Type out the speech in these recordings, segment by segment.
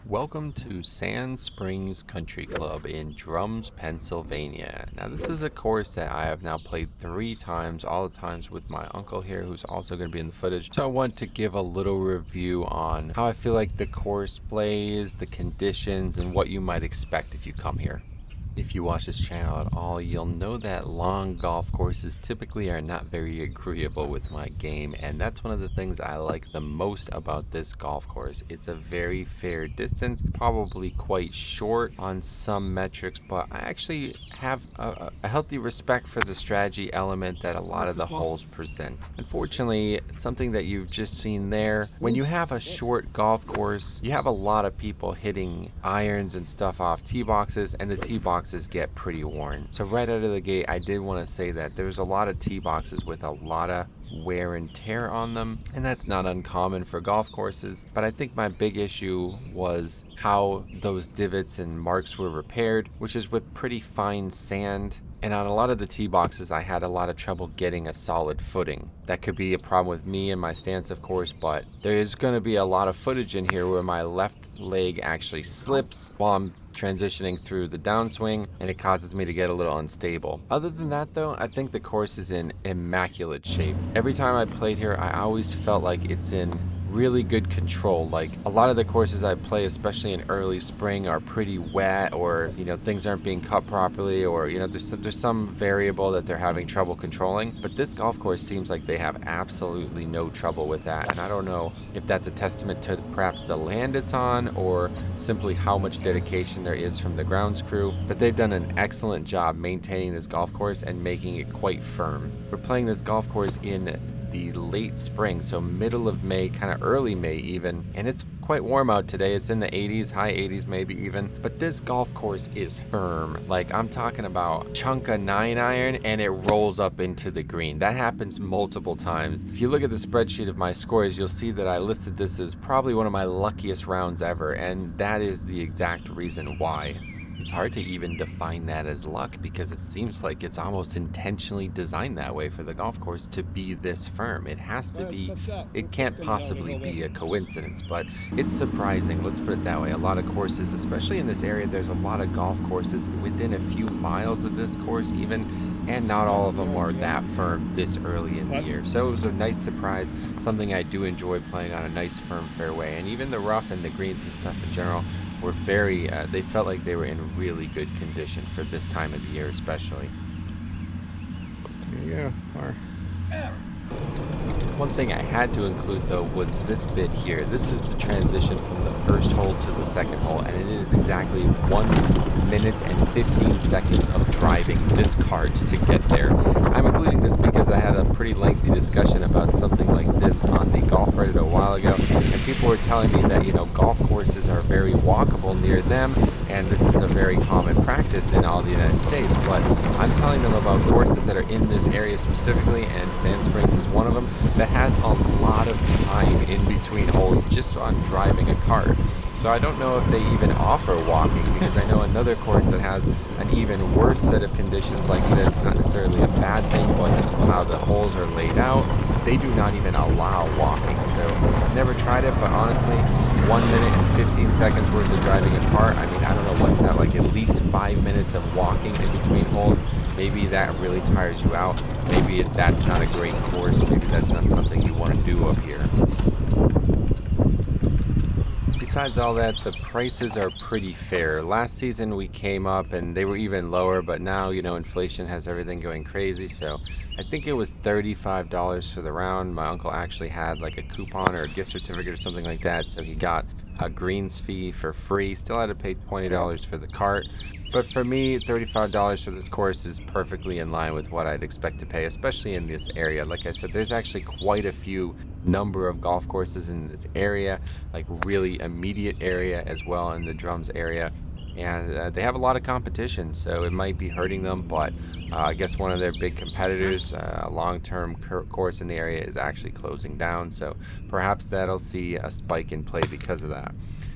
Welcome to Sand Springs Country Club in Drums, Pennsylvania. Now, this is a course that I have now played 3 times, all the times with my uncle here, who's also going to be in the footage. So I want to give a little review on how I feel like the course plays, the conditions, and what you might expect if you come here. If you watch this channel at all, you'll know that long golf courses typically are not very agreeable with my game, and that's one of the things I like the most about this golf course. It's a very fair distance, probably quite short on some metrics, but I actually have a healthy respect for the strategy element that a lot of the holes present. Unfortunately, something that you've just seen there, when you have a short golf course, you have a lot of people hitting irons and stuff off tee boxes, and the tee boxes get pretty worn. So right out of the gate, I did want to say that there's a lot of tee boxes with a lot of wear and tear on them, and that's not uncommon for golf courses. But I think my big issue was how those divots and marks were repaired, which is with pretty fine sand. And on a lot of the tee boxes, I had a lot of trouble getting a solid footing. That could be a problem with me and my stance, of course, but there is going to be a lot of footage in here where my left leg actually slips while I'm transitioning through the downswing, and it causes me to get a little unstable. Other than that though, I think the course is in immaculate shape. Every time I played here, I always felt like it's in really good control. Like a lot of the courses I play, especially in early spring, are pretty wet, or things aren't being cut properly, or there's some variable that they're having trouble controlling. But this golf course seems like they have absolutely no trouble with that, and I don't know if that's a testament to perhaps the land it's on, or simply how much dedication there is from the grounds crew. But they've done an excellent job maintaining this golf course and making it quite firm. We're playing this golf course in the late spring, so middle of May, kind of early May even, and it's quite warm out today. It's in the 80s, high 80s maybe even, but this golf course is firm. Like, I'm talking about chunk of 9-iron and it rolls up into the green. That happens multiple times. If you look at the spreadsheet of my scores, you'll see that I listed this as probably one of my luckiest rounds ever, and that is the exact reason why. It's hard to even define that as luck, because it seems like it's almost intentionally designed that way for the golf course to be this firm. It has to be, it can't possibly be a coincidence, but it's surprising. Let's put it that way. A lot of courses, especially in this area, there's a lot of golf courses within a few miles of this course even, and not all of them are that firm this early in the year. So it was a nice surprise, something I do enjoy playing on a nice firm fairway. And even the rough and the greens and stuff in general were very, they felt like they were in really good condition for this time of the year especially. There you go, par. One thing I had to include though was this bit here. This is the transition from the first hole to the second hole, and it is exactly 1 minute and 15 seconds of driving this cart to get there. I'm including this because I had a pretty lengthy discussion about something like this on the Golf Reddit a while ago, and people were telling me that golf courses are very walkable near them, and this is a very common practice in all the United States. But I'm telling them about courses that are in this area specifically, and Sand Springs is one of them, that has a lot of time in between holes just on driving a cart. So I don't know if they even offer walking, because I know another course that has an even worse set of conditions like this, not necessarily a bad thing, but this is how the holes are laid out. They do not even allow walking. So I've never tried it, but honestly, 1 minute and 15 seconds worth of driving a cart, I mean, I don't know, what's that, like at least 5 minutes of walking in between holes? Maybe that really tires you out. Maybe that's not a great course. Maybe that's not something you want to do up here. Besides all that, the prices are pretty fair. Last season we came up and they were even lower, but now, inflation has everything going crazy. So I think it was $35 for the round. My uncle actually had like a coupon or a gift certificate or something like that, so he got a greens fee for free. Still had to pay $20 for the cart. But for me, $35 for this course is perfectly in line with what I'd expect to pay, especially in this area. Like I said, there's actually quite a few number of golf courses in this area, like really immediate area as well in the Drums area. And they have a lot of competition, so it might be hurting them, but I guess one of their big competitors, a long-term course in the area, is actually closing down, so perhaps that'll see a spike in play because of that.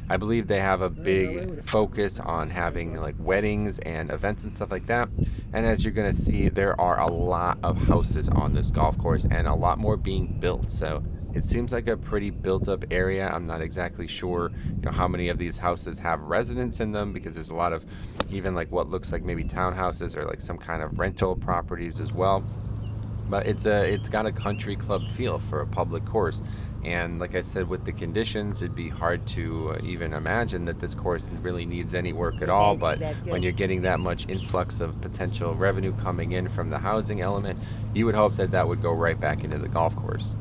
I believe they have a big focus on having like weddings and events and stuff like that. And as you're going to see, there are a lot of houses on this golf course and a lot more being built. So It seems like a pretty built up area. I'm not exactly sure, how many of these houses have residents in them, because there's a lot of even like what looks like maybe townhouses or like some kind of rental properties as well. But it's got a country club feel for a public course. And like I said, with the conditions, it'd be hard to even imagine that this course really needs any work at all. But when you're getting that much influx of potential revenue coming in from the housing element, you would hope that that would go right back into the golf course.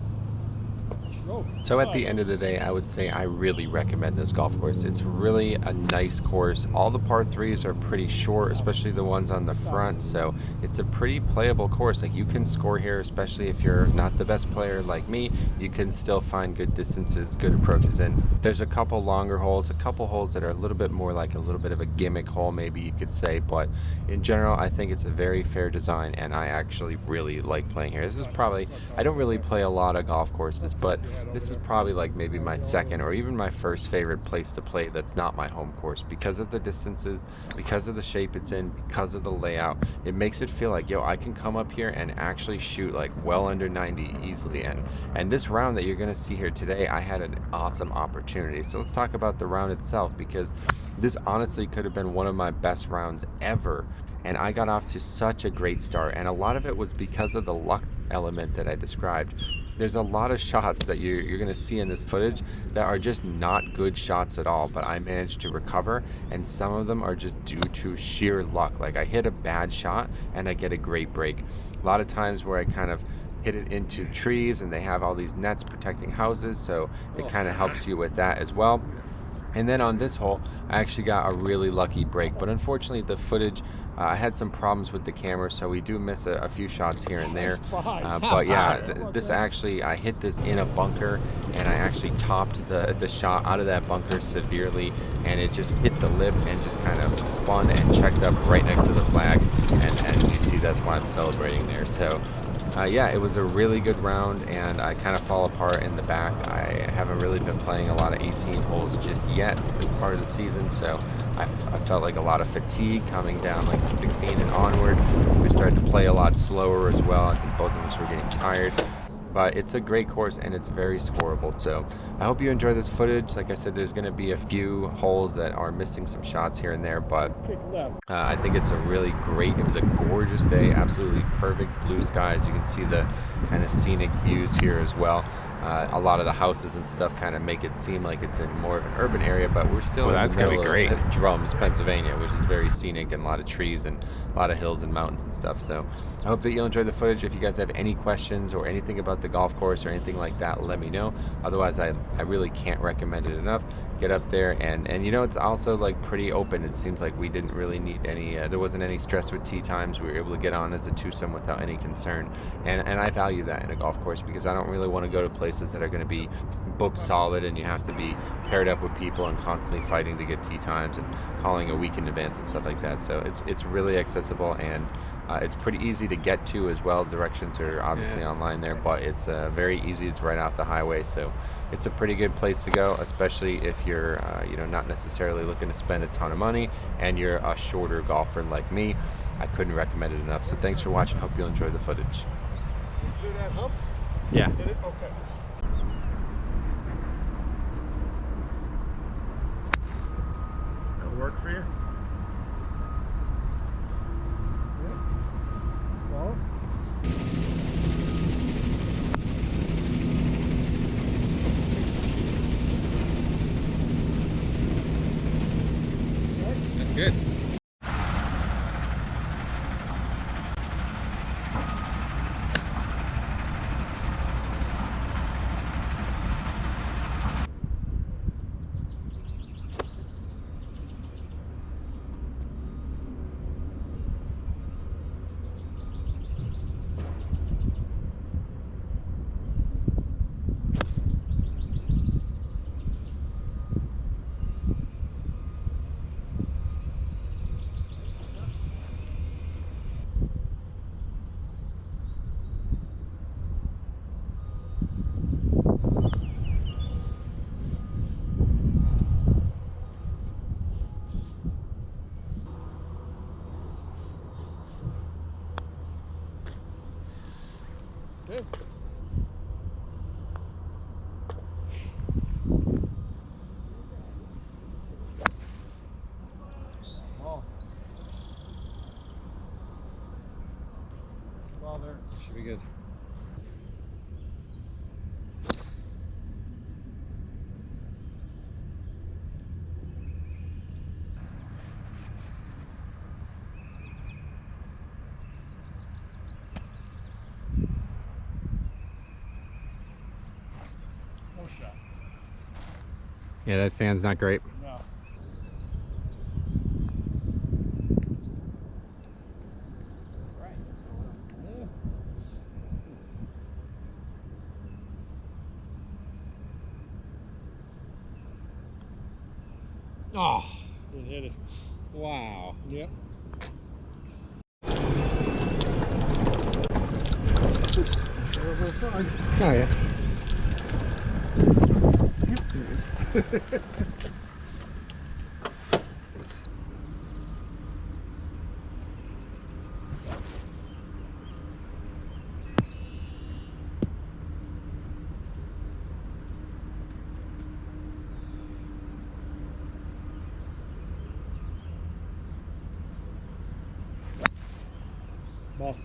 So at the end of the day, I would say I really recommend this golf course. It's really a nice course. All the par threes are pretty short, especially the ones on the front. So it's a pretty playable course. Like, you can score here, especially if you're not the best player like me. You can still find good distances, good approaches. And there's a couple longer holes, a couple holes that are a little bit more like a little bit of a gimmick hole, maybe you could say. But in general, I think it's a very fair design, and I actually really like playing here. This is probably, I don't really play a lot of golf courses, but this is probably like maybe my second or even my first favorite place to play that's not my home course, because of the distances, because of the shape it's in, because of the layout. It makes it feel like, yo, I can come up here and actually shoot like well under 90 easily. And this round that you're going to see here today, I had an awesome opportunity. So let's talk about the round itself, because this honestly could have been one of my best rounds ever. And I got off to such a great start, and a lot of it was because of the luck element that I described. There's a lot of shots that you're going to see in this footage that are just not good shots at all, but I managed to recover, and some of them are just due to sheer luck. Like, I hit a bad shot and I get a great break. A lot of times where I kind of hit it into the trees, and they have all these nets protecting houses, so it kind of helps you with that as well. And then on this hole, I actually got a really lucky break, but unfortunately the footage, I had some problems with the camera, so we do miss a few shots here and there. But yeah, this actually, I hit this in a bunker, and I actually topped the shot out of that bunker severely, and it just hit the lip and just kind of spun and checked up right next to the flag, and you see that's why I'm celebrating there. So yeah, it was a really good round, and I kind of fall apart in the back. I haven't really been playing a lot of 18 holes just yet this part of the season, so I felt like a lot of fatigue coming down like 16 and onward. We started to play a lot slower as well. I think both of us were getting tired. But it's a great course, and it's very scoreable. So I hope you enjoy this footage. Like I said, there's going to be a few holes that are missing some shots here and there, but I think it's a really great, it was a gorgeous day, absolutely perfect blue skies. You can see the kind of scenic views here as well. A lot of the houses and stuff kind of make it seem like it's in more of an urban area, but we're still in the middle of Drums, Pennsylvania, which is very scenic, and a lot of trees and a lot of hills and mountains and stuff. So I hope that you'll enjoy the footage. If you guys have any questions or anything about the golf course or anything like that, let me know. Otherwise, I really can't recommend it enough. Get up there, and it's also like pretty open. It seems like we didn't really need any, there wasn't any stress with tee times. We were able to get on as a twosome without any concern, and I value that in a golf course, because I don't really want to go to places that are going to be booked solid and you have to be paired up with people and constantly fighting to get tee times and calling a week in advance and stuff like that. So it's really accessible, and it's pretty easy to get to as well. Directions are obviously online there, but it's very easy. It's right off the highway, so it's a pretty good place to go, especially if you're not necessarily looking to spend a ton of money and you're a shorter golfer like me. I couldn't recommend it enough. So thanks for watching. Hope you'll enjoy the footage. Yeah. Okay. That'll work for you? Yeah. Well. That's good. all there. Should be good. No shot. Yeah, that sand's not great. No. Right. Yeah. Oh, Didn't hit it. wow. Yep. Oh, yeah. Ball.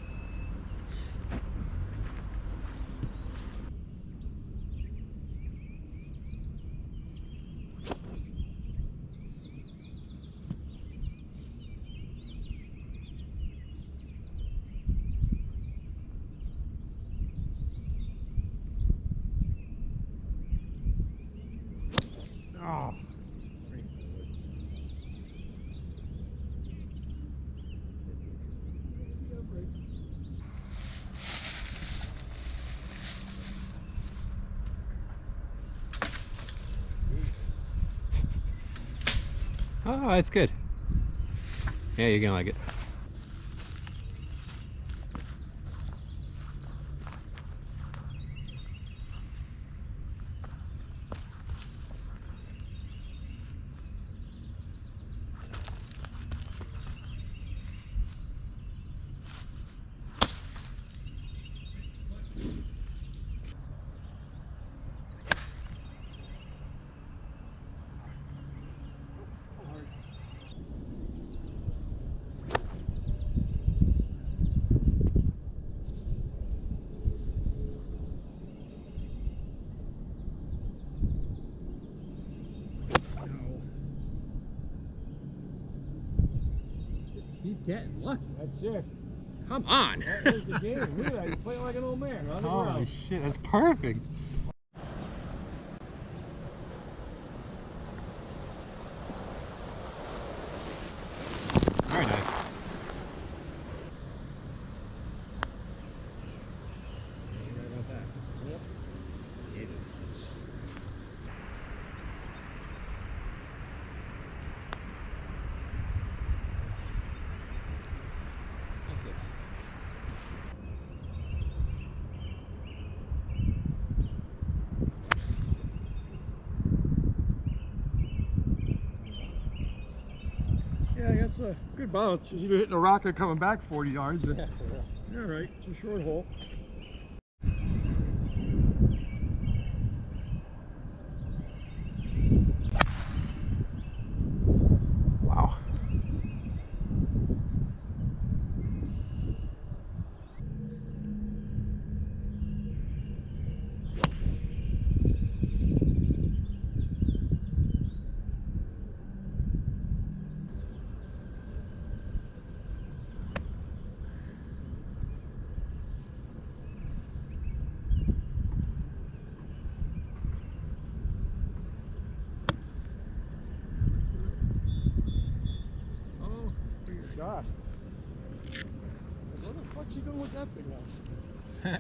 Oh. Oh, that's good. Yeah, you're gonna like it. He's getting lucky. That's it. Come on. That was the game. Look at that. You're playing like an old man. On the Holy ground. shit, that's perfect. Very nice. Right about that. Yep. Jesus. Yeah, that's a good bounce. It's either hitting a rock or coming back 40 yards. But Yeah, for real. you're right. It's a short hole. Wow. Oh, pretty good shot. What the fuck's he doing with that thing now?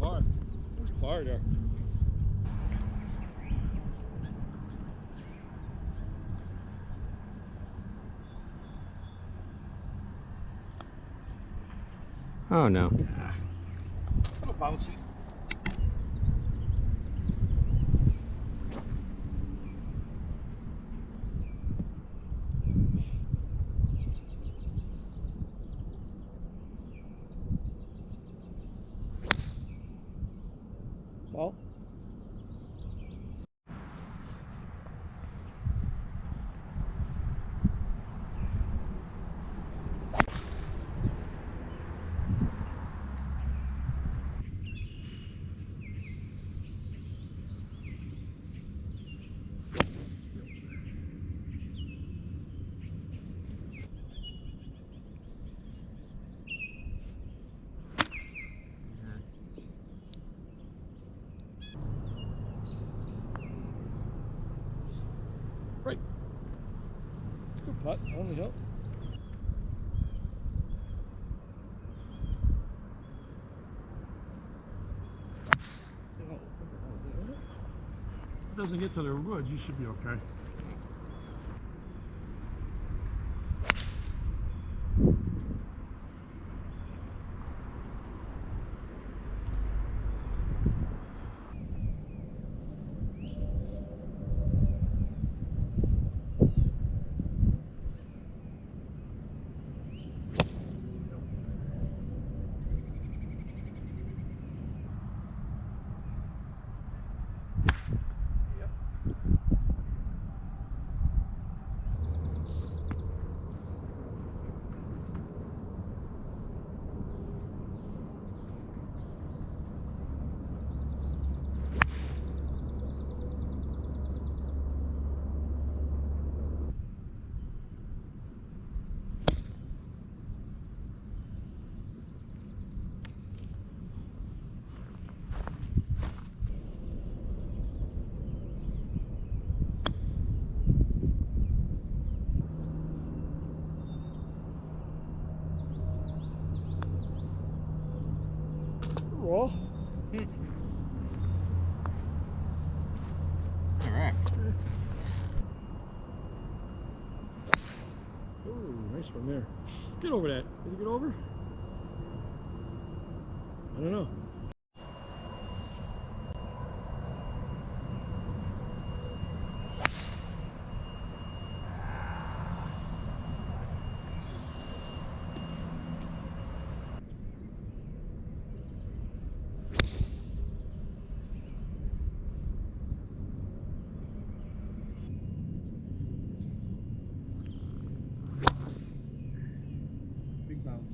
Par. There's par there. Oh no. A little bouncy. Ball. Right. Good putt. Only help. If it doesn't get to the woods, you should be okay. Roll. All right. Ooh, nice one there. Get over that. Did you get over? I don't know. Big bounce.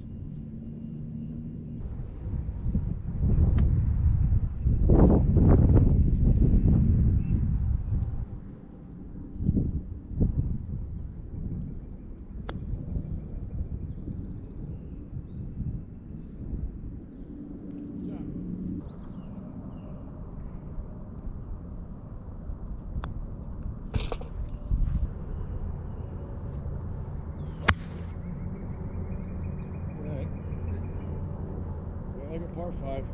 Like a par 5.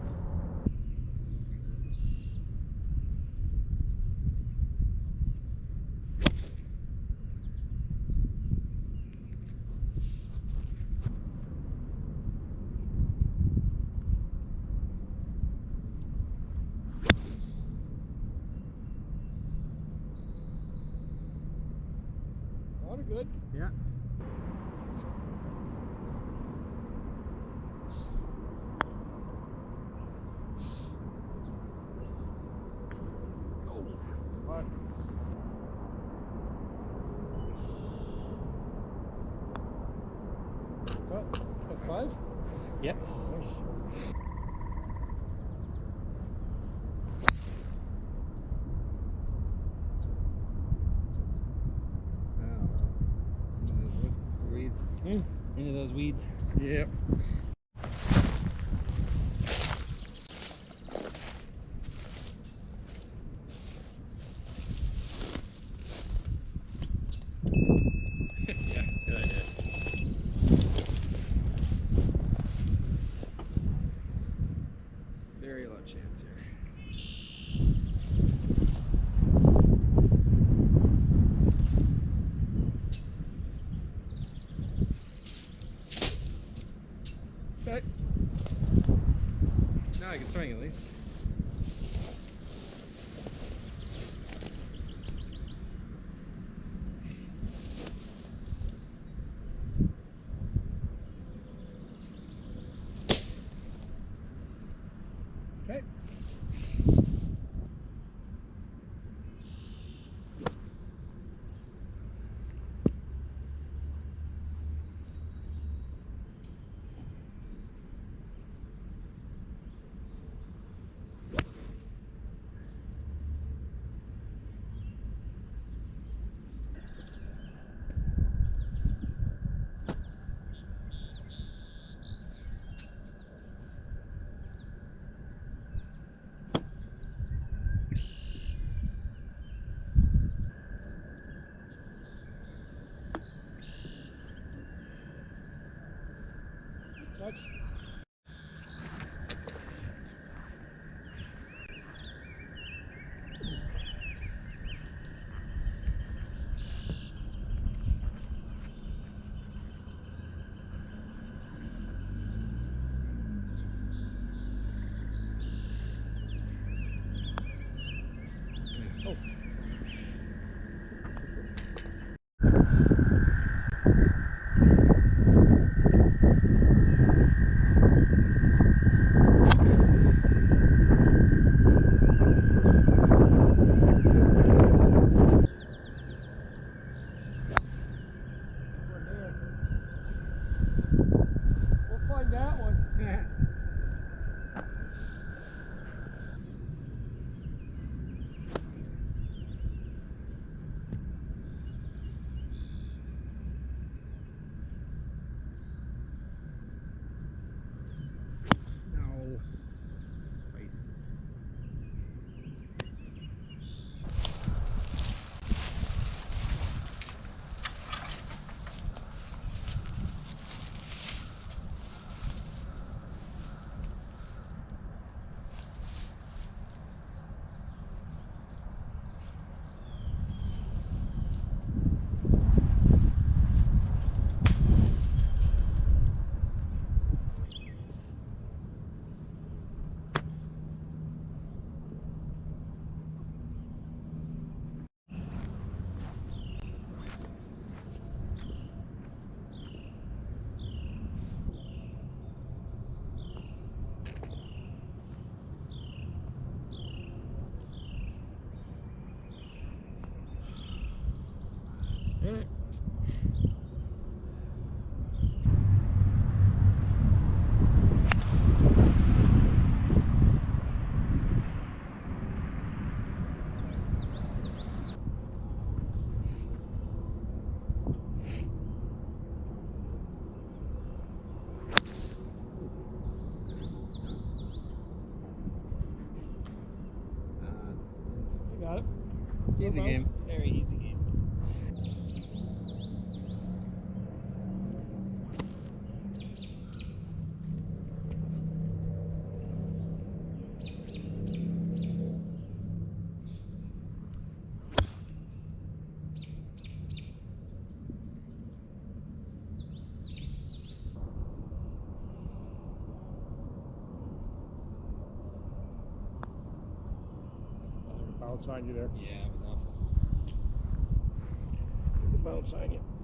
Water good. Yeah. Putt. Putt. At 5? Yep. Nice. Weeds. Hmm? Into those weeds. Yep. Yeah, good idea. Very low chance here. Okay. Now I can swing at least. Okay. Oh. We'll find that one. No. Hit it. You got it. Easy game. Very easy game. Bounce on you there. Yeah, it was awful. Get the bounce on you.